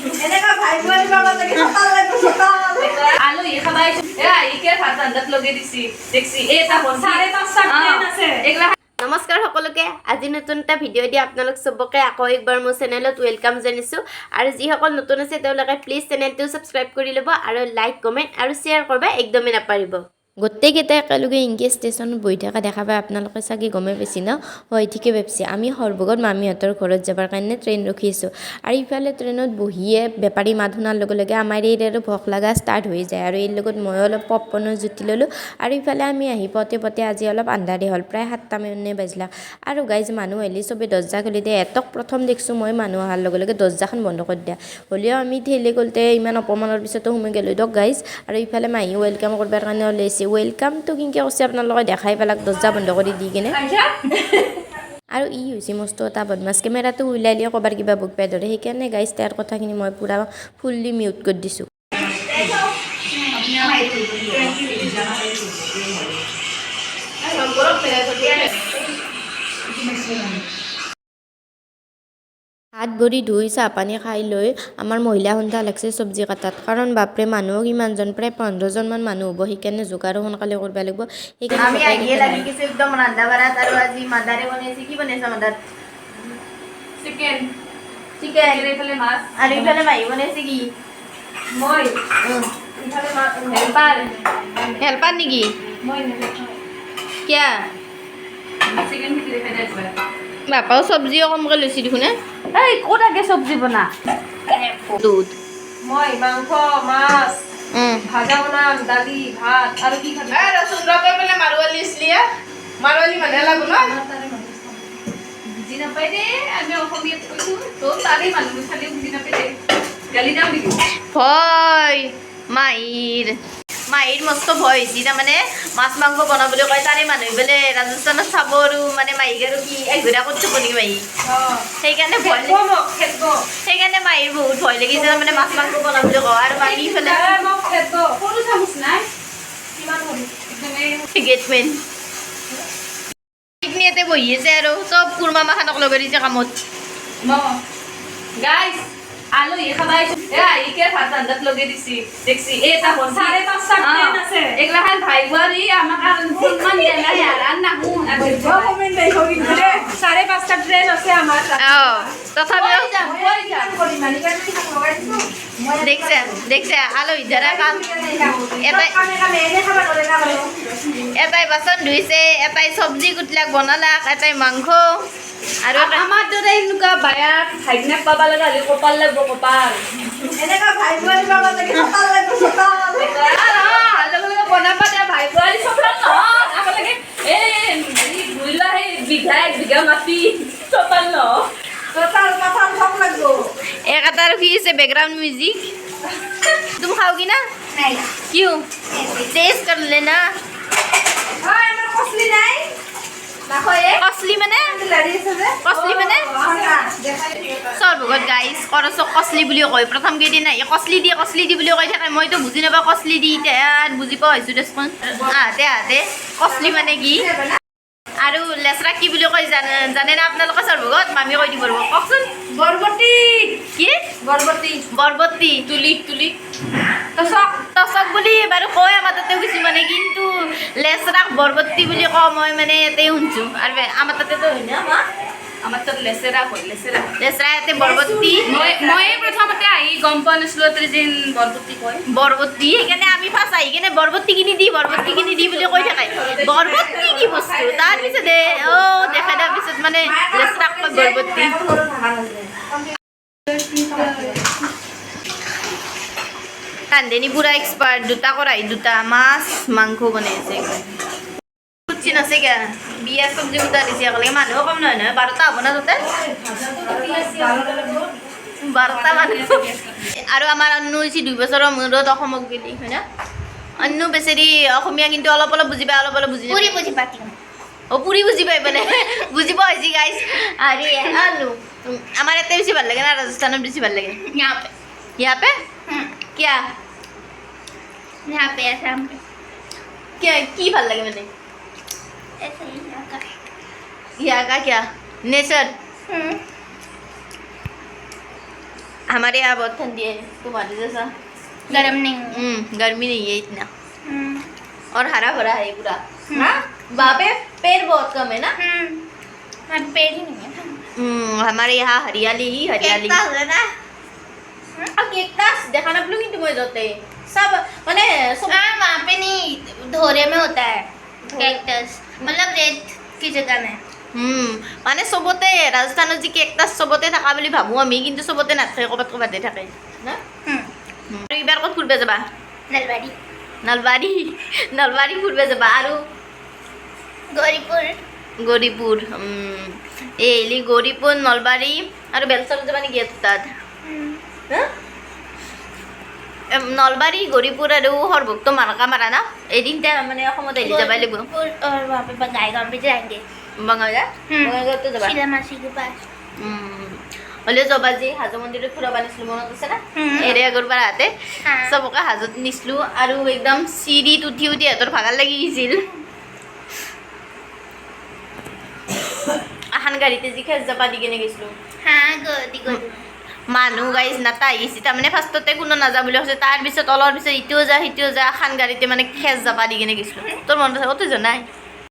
এনেকা ভাই বোৱাৰী পাব লাগে চতাল লাগিব চতাল আলু ই খাবাইছো ইকে ভাত ৰান্ধাত লগে দিছি দেখছি এটা 5:30 ট্ৰেন আছে এগলা নমস্কাৰ সকলোকে আজি নতুন এটা ভিডিঅ' দি আপোনালোক সবকে আকৌ একবাৰ মোৰ চেনেলত ওয়েলকাম জনাইছো আৰু যিসকল নতুন আছে তেওঁলোকে প্লিজ চেনেলটো সাবস্ক্ৰাইব কৰি ল'ব আৰু লাইক কমেন্ট আৰু শ্বেয়াৰ কৰিব একদমই নাপাৰিব গোটেইকেইটা একেলগে ইংগেজ ষ্টেচনত বহি থকা দেখা পাই আপোনালোকে চাগে গমেই পাইছি ন হয় ঠিকে ভাবছি আমি হৰবগত মামীহঁতৰ ঘৰত যাবৰ কাৰণে ট্ৰেইন ৰখি আছোঁ আৰু ইফালে ট্ৰেইনত বহিয়ে বেপাৰী মাত শুনাৰ লগে লগে আমাৰ এই আৰু ভোক লগা ষ্টাৰ্ট হৈ যায় আৰু এই লগত মই অলপ পপকৰ্নৰ জুতি ল'লোঁ আৰু ইফালে আমি আহি পতে আজি অলপ আন্ধাৰে হ'ল প্ৰায় 7টা মানে বাজিলা আৰু গাইজ মানুহ আহিলে চবে দৰ্জা খুলি দিয়ে এটক প্ৰথম দেখিছোঁ মই মানুহ অহাৰ লগে লগে দৰ্জাখন বন্ধ কৰি দিয়া হ'লেও আমি ঠেলি গ'লতে ইমান অপমানৰ পিছতো সোমাই গ'লোঁ দিয়ক গাইজ আৰু ইফালে মাহী ৱেলকাম কৰিবৰ কাৰণে ওলাইছে ৱেলকামটো কিনকে কৈছে আপোনালোকে দেখাই পেলাক দৰ্জা বন্ধ কৰি দি কিনে আৰু ই হৈছে মস্ত এটা বদমাছ কেমেৰাটো উলাই লিয়ে ক'বাৰ কিবা বুক পাই ধৰে সেইকাৰণে গাইজ তাৰ কথাখিনি মই পুৰা ফুল্লি মিউট কৰি দিছোঁ হাত ভৰি ধুই চাহ পানী খাই লৈ আমাৰ মহিলা সন্থা লাগছে চব্জি কাটাত কাৰণ বাপৰে মানুহ কিমানজন প্ৰায় 15জন মান মানুহ হ'ব সেইকাৰণে যোগাৰো সোনকালে কৰিব লাগিব সেইকাৰণে আমি আহিয়ে লাগি গৈছে একদম ৰান্ধা বাঢ়াত আৰু আজি মাদাৰে বনাইছে কি বনাইছে মাদাৰ চিকেন ইফালে মাছ আৰু ইফালে মাহী বনাইছে কি মই ইফালে হেল্পাৰ নেকি মই কিয়া চিকেন ভিতরে ফেলে আসবে বাপাও চব্জিও কমকৈ লৈছি দেখোন এই ক'ত আগে চব্জি বনা দুধ মই মাংস মাছ ভাজা বনাম দালি ভাত আৰু কি খাবি ৰচুন ৰবে বলে মাৰৱালি ইছলিয়া মাৰৱালি মানে লাগো ন বুজি নাপাই দে আমি অসমীয়াত কৈছো তো তাৰে মানুহ খালি বুজি নাপাই দে গালি দাম দিবি ভয় মাহীৰ মস্ত ভয় হৈছে তাৰমানে মাছ মাংস বনাবলৈ কয় তাৰে মানুহ বোলে ৰাজস্থানত চাব আৰু মানে মাহীক আৰু কি এঘূৰা ক'ত থ'ব নেকি মাহী সেইকাৰণে সেইকাৰণে মাহীৰ বহুত ভয় লাগিছে তাৰমানে মাছ মাংস বনাবলৈ কয় আৰু মাহী ইফালে সৰু চামুচ নাই কিমান সৰু গেটমেন ইয়াতে বহি আছে আৰু চব কুৰমা মাখানক লগাই দিছে কামত গাইস আলু ই খাবাইছো ইকে ভাত ৰান্ধাত লগে দিছি দেখছি এটা 5:30 ট্ৰেন আছে এগলা খান ভাই বোৱাৰী আমাক সন্মান দিয়া নাই আৰ না হুন আৰু কমেন্ট দেই হবি ৰে 5:30 ট্ৰেন আছে আমাৰ তথাপিও কৰি মানি কাটি লগাই দিছো দেখছে আলু ইধাৰা কাম কামে এনে খাবা ধরে না বলো এটাই বাচন ধুইছে এটাই চব্জি কুটলাক বনালাক এটাই মাংস আৰু আমাৰ দৰে এনেকুৱা বায়া ভাইনাক পাবা লগা হলে কপাল লাগব কপাল এনেকা ভাই বোৱাৰী পাব লাগে চতাল লাগিব চতাল লগে বনাবা দে ভাই বোৱাৰী চপাল ন আগলৈকে বুইলা সেই বিঘা মাটি চপাল ন চতাল পাতাল সব লাগবো एक आता रखी से बैकग्राउंड म्यूजिक तुम खाओगी ना नहीं क्यों टेस्ट कर लेना हाय আমার কসলি নাই দেখো এ कॉस्टली मैंने লাড়ি আছে যে कॉस्टली मैंने দেখাই सर भगत गाइस करस कॉस्टली বুলি কয় প্ৰথম কেইদিন নাই কসলি দি বুলি কয় থাকে মইতো বুজি নাপা কসলি দি বুজি পাও হৈছো দেখোন আতে কসলি মানে কি আৰু লেছৰা কি বুলি কয় জানে না আপোনালোকে সৰ ভগত মামি কৈ দিব ৰব কওকচোন বৰবটি কি বৰবতি তুলি তচক বুলি বাৰু কয় আমাৰ তাতেও কিছুমানে কিন্তু লেছৰাক বৰবতি বুলি কওঁ মই মানে ইয়াতে শুনছোঁ আৰু আমাৰ তাতেতো হয় না আমাৰ তাত লেছেৰা কয় লেছৰা ইয়াতে বৰবতি মই প্ৰথমতে আহি গম পোৱা নাছিলো যেন বৰবতি কয় বৰবতি সেইকাৰণে আমি ফাৰ্ষ্ট আহি কিনে বৰবতি কিনি দি বুলি কৈ থাকে বৰবতি কি বস্তু তাৰপিছতে দেখাই দিয়াৰ পিছত মানে লেছৰাক কয় বৰবতি ৰান্ধনী পুৰা এক্সপাৰ্ট দুটা কৰাই দুটা মাছ মাংস বনাইছে চিন আছে কে বিয়া চব্জি গোটা দিছে একেলগে মানুহ কম নহয় 12টা হ'ব না তাতে 12টা মানুহ আৰু আমাৰ অন্নু হৈছে 2 বছৰৰ মূৰত অসমক গেলি হয় না অন্নু বেচেৰি অসমীয়া কিন্তু অলপ বুজি পায় অলপ বুজি পাতি পুৰি বুজি পাই মানে বুজি পোৱা হৈছে গাইজ আৰে অন্নু আমাৰ ইয়াতে বেছি ভাল লাগে না ৰাজস্থানত বেছি ভাল লাগে यहाँ पे क्या यहाँ पे असम पे क्या की ভাল লাগে মানে ऐसा ही यहाँ का यहाँ का क्या नेचर हमारे यहाँ बहुत ठंडी है तुम्हारे जैसा गरम नहीं गर्मी नहीं है इतना हम्म और हरा भरा है पूरा हाँ वहाँ पे पेड़ बहुत कम है ना हमारे पेड़ ही नहीं है हमारे यहाँ हरियाली ही हरियाली केकटास है ना अब केकटास देखा ना लोग तुम्हें जाते सब माने सब हाँ वहाँ पे नहीं धोरे में होता है कैक्टस मतलब रेत की जगह में মানে চবতে ৰাজস্থানত যি কেকটাছ চবতে থকা বুলি ভাবোঁ আমি কিন্তু চবতে নাথাকে ক'ৰবাত ক'ৰবাতে থাকে না আৰু এইবাৰ ক'ত ফুৰিব যাবা नलबाड़ी নলবাৰী নলবাৰী ফুৰিব যাবা আৰু गौरीपुर গৌৰীপুৰ এলি গৌৰীপুৰ নলবাৰী আৰু বেলচৰত যাবা নেকি তাত নলবাৰী গৌৰীপুৰ আৰু সৰভোগটো মাৰকা মাৰা না এদিনতে মানে অসমত আহিলে যাবাই লাগিব गौरीपुर और वहाँ पे बंगाईगांव भी जाएंगे বঙাইগাঁও বঙাইগাঁৱতো যাবা शीला मासी के पास হ'লেও যাবা যি হাজো মন্দিৰত ফুৰাব নিছিলোঁ মনত আছে না এৰে আগৰ পৰা হাতে চবকে হাজোত নিছিলোঁ আৰু একদম চিৰিত উঠি উঠি সিহঁতৰ ভাগাৰ লাগি গৈছিল এখন গাড়ীতে যি খেজ জাপা দি কিনে গৈছিলোঁ हाँ गोदी गोदी মানুহ গাইজ নাটা আহিছে তাৰমানে ফাৰ্ষ্টতে কোনো নাযা বুলি কৈছে তাৰ পিছত অলপ পিছত ইটোও যা সিটোও যা এখন গাড়ীতে মানে খেজ জাপা দি কিনে গৈছিলোঁ তোৰ মনত আছে অত জনাই